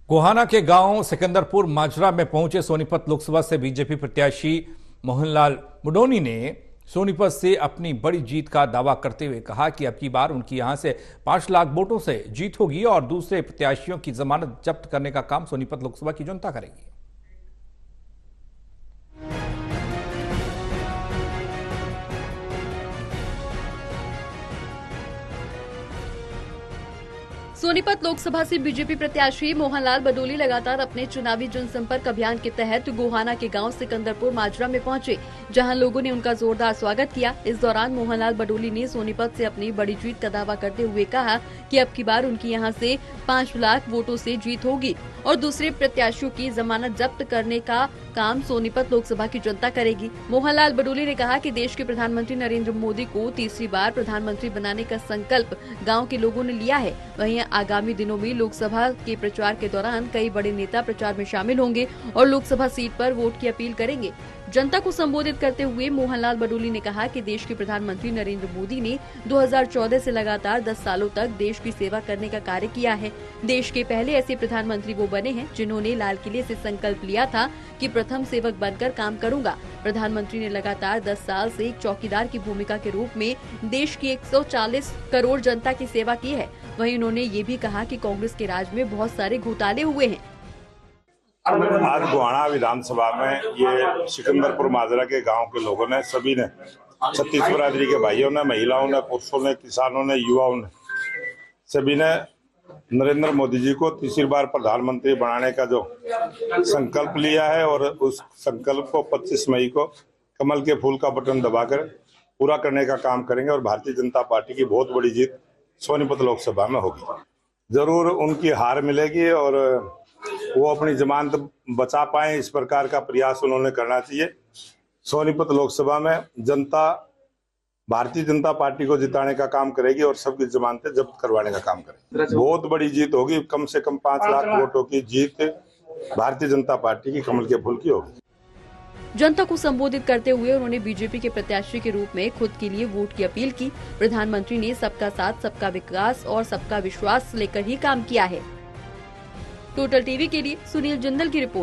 गोहाना के गांव सिकंदरपुर माजरा में पहुंचे सोनीपत लोकसभा से बीजेपी प्रत्याशी मोहनलाल बुडोनी ने सोनीपत से अपनी बड़ी जीत का दावा करते हुए कहा कि अब की बार उनकी यहां से 5 लाख वोटों से जीत होगी और दूसरे प्रत्याशियों की जमानत जब्त करने का काम सोनीपत लोकसभा की जनता करेगी। सोनीपत लोकसभा से बीजेपी प्रत्याशी मोहनलाल बडोली लगातार अपने चुनावी जनसंपर्क अभियान के तहत गोहाना के गांव सिकंदरपुर माजरा में पहुंचे, जहां लोगों ने उनका जोरदार स्वागत किया। इस दौरान मोहनलाल बडोली ने सोनीपत से अपनी बड़ी जीत का दावा करते हुए कहा कि अब की बार उनकी यहां से 5 लाख वोटों से जीत होगी और दूसरे प्रत्याशियों की जमानत जब्त करने का काम सोनीपत लोकसभा की जनता करेगी। मोहनलाल बडोली ने कहा कि देश के प्रधानमंत्री नरेंद्र मोदी को तीसरी बार प्रधानमंत्री बनाने का संकल्प गाँव के लोगों ने लिया है। वहीं आगामी दिनों में लोकसभा के प्रचार के दौरान कई बड़े नेता प्रचार में शामिल होंगे और लोकसभा सीट पर वोट की अपील करेंगे। जनता को संबोधित करते हुए मोहनलाल बडोली ने कहा कि देश के प्रधानमंत्री नरेंद्र मोदी ने 2014 से लगातार 10 सालों तक देश की सेवा करने का कार्य किया है। देश के पहले ऐसे प्रधानमंत्री वो बने हैं जिन्होंने लाल किले से संकल्प लिया था कि प्रथम सेवक बनकर काम करूंगा। प्रधानमंत्री ने लगातार 10 साल से एक चौकीदार की भूमिका के रूप में देश की 140 करोड़ जनता की सेवा की है। वहीं उन्होंने ये भी कहा कि कांग्रेस के राज में बहुत सारे घोटाले हुए हैं। आज गोहाना विधानसभा में ये सिकंदरपुर माजरा के गांव के लोगों ने सभी ने छत्तीस बिरादरी के भाइयों ने, महिलाओं ने, पुरुषों ने, किसानों ने, युवाओं ने सभी ने नरेंद्र मोदी जी को तीसरी बार प्रधानमंत्री बनाने का जो संकल्प लिया है और उस संकल्प को 25 मई को कमल के फूल का बटन दबाकर पूरा करने का काम करेंगे और भारतीय जनता पार्टी की बहुत बड़ी जीत सोनीपत लोकसभा में होगी। जरूर उनकी हार मिलेगी और वो अपनी जमानत बचा पाए, इस प्रकार का प्रयास उन्होंने करना चाहिए। सोनीपत लोकसभा में जनता भारतीय जनता पार्टी को जिताने का काम करेगी और सबकी जमानतें जब्त करवाने का काम करेगी। बहुत बड़ी जीत होगी, कम से कम 5 लाख वोटों की जीत भारतीय जनता पार्टी की कमल के फूल की होगी। जनता को संबोधित करते हुए उन्होंने बीजेपी के प्रत्याशी के रूप में खुद के लिए वोट की अपील की। प्रधानमंत्री ने सबका साथ, सबका विकास और सबका विश्वास लेकर ही काम किया है। टोटल टीवी के लिए सुनील जिंदल की रिपोर्ट।